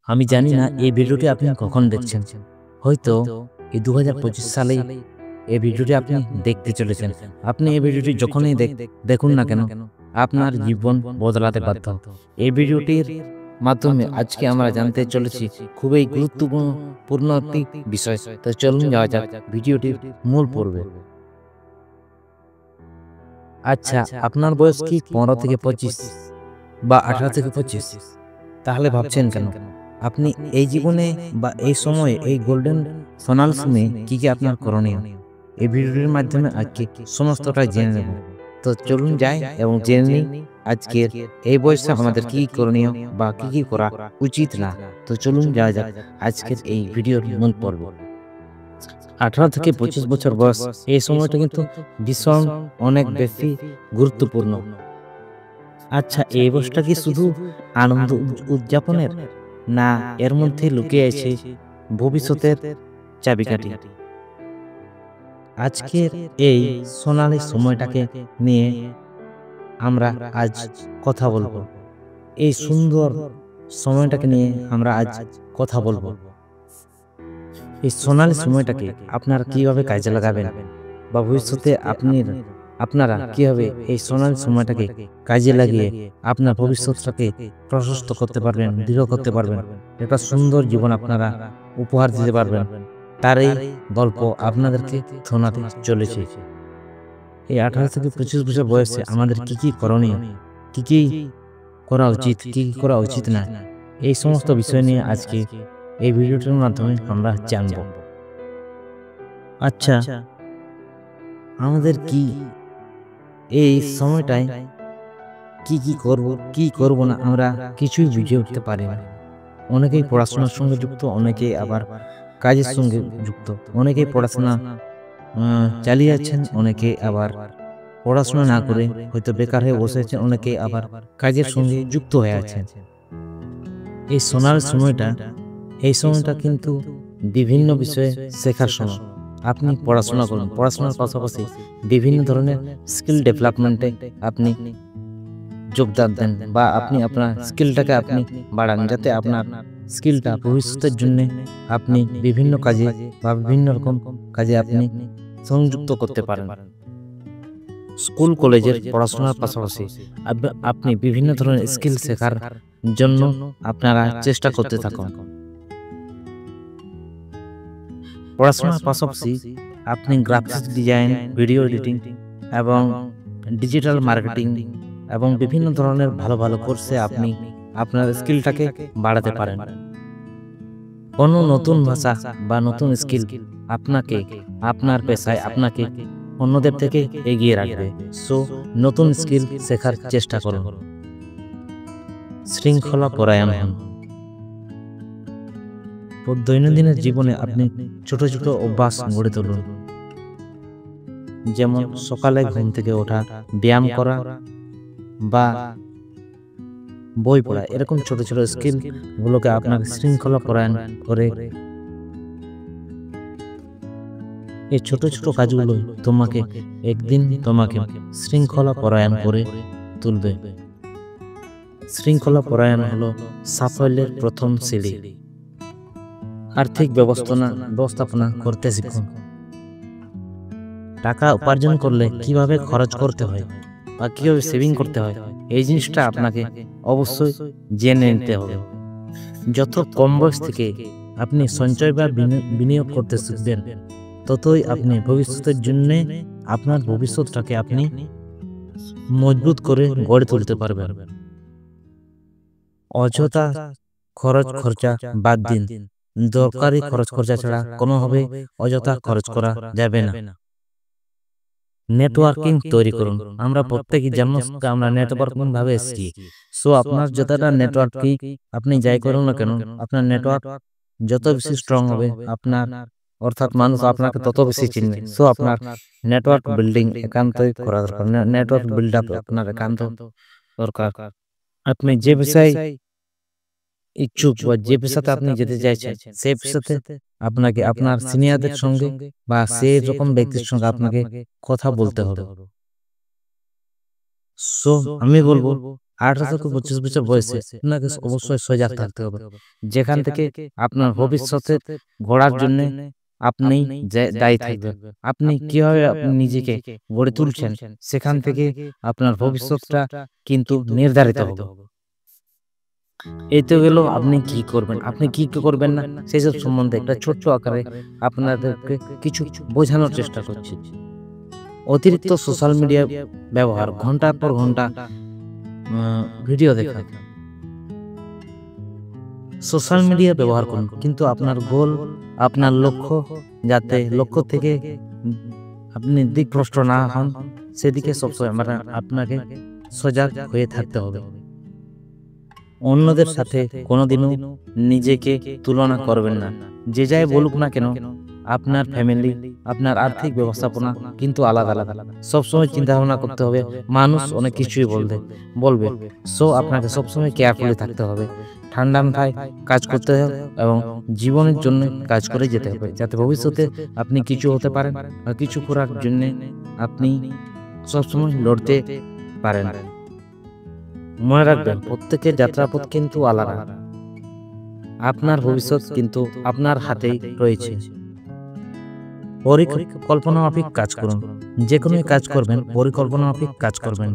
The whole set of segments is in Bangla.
আমি জানি না এই ভিডিওটি আপনি কখন দেখছেন। হয়তো এই ২০২৫ সালেই এই ভিডিওটি আপনি দেখতে চলেছেন। আপনি এই ভিডিওটি যখনই দেখুন না কেন, আপনার জীবন বদলাতে বাধ্য। এই ভিডিওটির মাধ্যমে আজকে আমরা জানতে চলেছি খুবই গুরুত্বপূর্ণ একটি বিষয়। তো চলুন যাওয়া যাক ভিডিওটির মূল পর্বে। আচ্ছা, আপনার বয়স কি ১৫ থেকে ২৫ বা ১৮ থেকে ২৫? তাহলে ভাবছেন কেন? আপনি এই জীবনে বা এই সময়ে এই গোল্ডেন সোনাল সময়ে কি আপনার করণীয়? এই ভিডিওটির মাধ্যমে আজকে সমস্তটা জেনে নেব। তো চলুন যাই এবং জেনে নিই আজকের এই বয়সে আমাদের কি করণীয় বা কি করা উচিত না। তো চলুন যাওয়া যাক আজকের এই ভিডিওর মূল পর্ব। ১৮ থেকে ২৫ বছর বয়স, এই সময়টা কিন্তু ভীষণ অনেক বেশি গুরুত্বপূর্ণ। আচ্ছা, এই বয়সটা কি শুধু আনন্দ উদযাপনের, না এর মধ্যে লুকিয়ে আছে ভবিষ্যতের চাবিকাঠি? আজকের এই সোনালী সময়টাকে নিয়ে আমরা আজ কথা বলবো। এই সুন্দর সময়টাকে নিয়ে আমরা আজ কথা বলবো। এই সোনালী সময়টাকে আপনারা কিভাবে কাজে লাগাবেন বা ভবিষ্যতে আপনারা কিভাবে এই সোনালী সময়টাকে কাজে লাগিয়ে আপনার ভবিষ্যৎটাকে প্রশস্ত করতে পারবেন, দৃঢ় করতে পারবেন, একটা সুন্দর জীবন আপনারা উপহার দিতে পারবেন, তার এই গল্প আপনাদেরকে শোনাতে চলেছে। এই ১৮ থেকে ২৫ বছর বয়সে আমাদের কি করণীয়, কি করা উচিত, কি করা উচিত না, এই সমস্ত বিষয় নিয়ে আজকে এই ভিডিওটির মাধ্যমে আমরা জানব। আচ্ছা, আমাদের কি এই সময়টায় কি করব, কি করব না, আমরা কিছুই বুঝে উঠতে পারি না। অনেকেই পড়াশোনার সঙ্গে যুক্ত, অনেকেই আবার কাজের সঙ্গে যুক্ত, অনেকেই পড়াশোনা চালিয়ে যাচ্ছেন, অনেকে আবার পড়াশোনা না করে হয়তো বেকার হয়ে বসে আছেন, অনেকে আবার কাজের সঙ্গে যুক্ত হয়ে আছেন। এই সোনার সময়টা, এই সময়টা কিন্তু বিভিন্ন বিষয়ে শেখার সময়। আপনি পড়াশোনা করুন, পড়াশোনার পাশাপাশি বিভিন্ন ধরনের স্কিল ডেভেলপমেন্টে আপনি যোগদান দেন বা আপনি আপনার স্কিলটাকে আপনি বাড়ান, যাতে আপনার স্কিলটা ভবিষ্যতের জন্য আপনি বিভিন্ন কাজে বা বিভিন্ন রকম কাজে আপনি সংযুক্ত করতে পারেন। স্কুল কলেজের পড়াশোনার পাশাপাশি আপনি বিভিন্ন ধরনের স্কিল শেখার জন্য আপনারা চেষ্টা করতে থাকুন। পড়াশোনার পাশাপাশি আপনি গ্রাফিক্স ডিজাইন, ভিডিও এডিটিং এবং ডিজিটাল মার্কেটিং এবং বিভিন্ন ধরনের ভালো ভালো কোর্সে আপনি আপনার স্কিলটাকে বাড়াতে পারেন। কোনো নতুন ভাষা বা নতুন স্কিল আপনাকে আপনার পেশায় আপনাকে অন্যদের থেকে এগিয়ে রাখবে। সো নতুন স্কিল শেখার চেষ্টা করুন। শৃঙ্খলা পরায়ণ হন। দৈনন্দিনের জীবনে আপনি ছোট ছোট অভ্যাস গড়ে তুলুন, যেমন সকালে ঘুম থেকে ওঠা, ব্যায়াম করা বা বই পড়া। এরকম ছোট ছোট স্কিল গুলোকে আপনাকে শৃঙ্খলা পরায়ণ করে, এই ছোট ছোট কাজগুলো তোমাকে একদিন তোমাকে শৃঙ্খলা পরায়ণ করে তুলবে। শৃঙ্খলা পরায়ণ হলো সাফল্যের প্রথম সিঁড়ি। আর্থিক ব্যবস্থাপনা করতে শিখুন। টাকা উপার্জন করলে কিভাবে খরচ করতে হয় বা কিভাবে সেভিং করতে হয়, এই জিনিসটা আপনাকে অবশ্যই জেনে নিতে হবে। যত কম বয়স থেকে আপনি সঞ্চয় বা বিনিয়োগ করতে শিখবেন, ততই আপনি ভবিষ্যতের জন্য আপনার ভবিষ্যৎটাকে আপনি মজবুত করে গড়ে তুলতে পারবেন। অযথা খরচা বাদ দিন। দরকারি খরচা ছাড়া কোনোভাবে অযথা খরচ করা যাবে না। নেটওয়ার্কিং তৈরি করুন। আমরা প্রত্যেকেই জানো আমরা নেটওয়ার্কিং ভাবে এসেছি। সো আপনার যতটা নেটওয়ার্কিং আপনি যাই করুন না কেন, আপনার নেটওয়ার্ক যত বেশি স্ট্রং হবে, আপনার অর্থাৎ মানুষ আপনাকে তত বেশি চিনবে। সো আপনার নেটওয়ার্ক বিল্ডিং একান্তই করা দরকার। নেটওয়ার্ক বিল্ড আপ আপনার একান্ত দরকার। আপনি যে বিষয়ে ইচ্ছুক বা যে পেশাতে আপনি যেতে চাইছেন, সেই পেশাতে আপনাকে আপনার সিনিয়রদের সঙ্গে বা সেই রকম ব্যক্তির সঙ্গে আপনাকে কথা বলতে হবে। সো আমি বলবো 18 থেকে 25 বছর বয়সে আপনাকে অবশ্যই সজাগ থাকতে হবে, যেখান থেকে আপনার ভবিষ্যতে গড়ার জন্য আপনি দায়ী থাকবেন। আপনি কিভাবে আপনি নিজেকে গড়ে তুলছেন, সেখান থেকে আপনার ভবিষ্যৎটা কিন্তু নির্ধারিত হবে। এই তো গেল আপনি কি করবেন, আপনি কি কি করবেন না সেসব সম্বন্ধে একটা ছোট্ট আকারে আপনাদেরকে কিছু বোঝানোর চেষ্টা করছি। অতিরিক্ত সোশ্যাল মিডিয়া ব্যবহার, ঘন্টার পর ঘন্টা ভিডিও দেখা, সোশ্যাল মিডিয়া ব্যবহার করুন, কিন্তু আপনার গোল, আপনার লক্ষ্য, যাতে লক্ষ্য থেকে আপনি দিকভ্রষ্ট না হন, সেদিকে সবসময় আপনাকে সজাগ হয়ে থাকতে হবে। অন্যদের সাথে কোনোদিনও নিজেকে তুলনা করবেন না। যে যাই বলুক না কেন, আপনার ফ্যামিলি, আপনার আর্থিক ব্যবস্থাপনা কিন্তু আলাদা আলাদা। সবসময় চিন্তা ভাবনা করতে হবে, মানুষ অনেক কিছুই বলবে, সো আপনাকে সবসময় কেয়ারফুলি থাকতে হবে, ঠান্ডা মাথায় কাজ করতে হবে এবং জীবনের জন্য কাজ করে যেতে হবে, যাতে ভবিষ্যতে আপনি কিছু হতে পারেন বা কিছু করার জন্য আপনি সবসময় লড়তে পারেন। মনে রাখবেন, প্রত্যেকের যাত্রাপথ কিন্তু আলাদা। আপনার ভবিষ্যৎ কিন্তু আপনার হাতেই রয়েছে। পরিকল্পনা মাফিক কাজ করুন। যে কোনো কাজ করবেন, পরিকল্পনা মাফিক কাজ করবেন,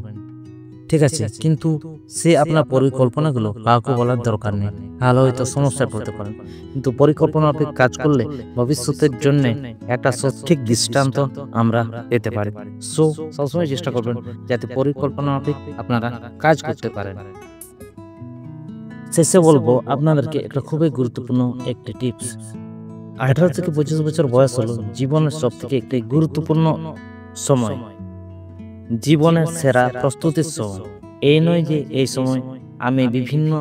ঠিক আছে? কিন্তু সে আপনার পরিকল্পনাগুলো কাউকে বলার দরকার নেই, তাহলে হয়তো সমস্যায় পড়তে পারেন। কিন্তু পরিকল্পনা মাফিক কাজ করলে ভবিষ্যতের জন্য একটা সঠিক দৃষ্টান্ত আমরা পেতে পারি। সো সবসময় চেষ্টা করবেন যাতে পরিকল্পনা মাফিক আপনারা কাজ করতে পারেন। শেষে বলবো আপনাদেরকে একটা খুবই গুরুত্বপূর্ণ একটি টিপস। 18 থেকে 25 বছর বয়স হলো জীবনের সব থেকে একটি গুরুত্বপূর্ণ সময়, জীবনের সেরা প্রস্তুতির সময়। এই নয় যে এই সময় আমি বিভিন্ন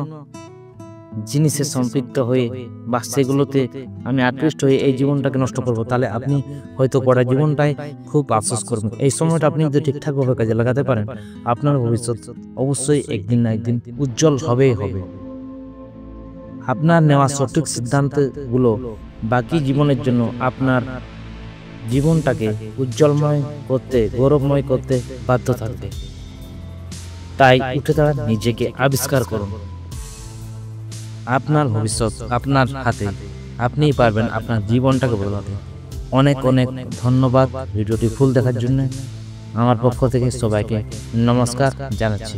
জিনিসে সম্পৃক্ত হয়ে বা সেগুলোতে আমি আকৃষ্ট হয়ে এই জীবনটাকে নষ্ট করব, তাহলে আপনি হয়তো পড়া জীবনটাই খুব আফসোস করবেন। এই সময়টা আপনি যদি ঠিকঠাকভাবে কাজে লাগাতে পারেন, আপনার ভবিষ্যৎ অবশ্যই একদিন না একদিন উজ্জ্বল হবেই হবে। আপনার নেওয়া সঠিক সিদ্ধান্তগুলো বাকি জীবনের জন্য আপনার জীবনটাকে উজ্জ্বলময় করতে, গৌরবময় করতে বাধ্য থাকবে। তাই উঠে দাঁড়ান, নিজেকে আবিষ্কার করুন। আপনার ভবিষ্যৎ আপনার হাতে, আপনিই পারবেন আপনার জীবনটাকে বদলাতে। অনেক অনেক ধন্যবাদ ভিডিওটি ফুল দেখার জন্য। আমার পক্ষ থেকে সবাইকে নমস্কার জানাচ্ছি।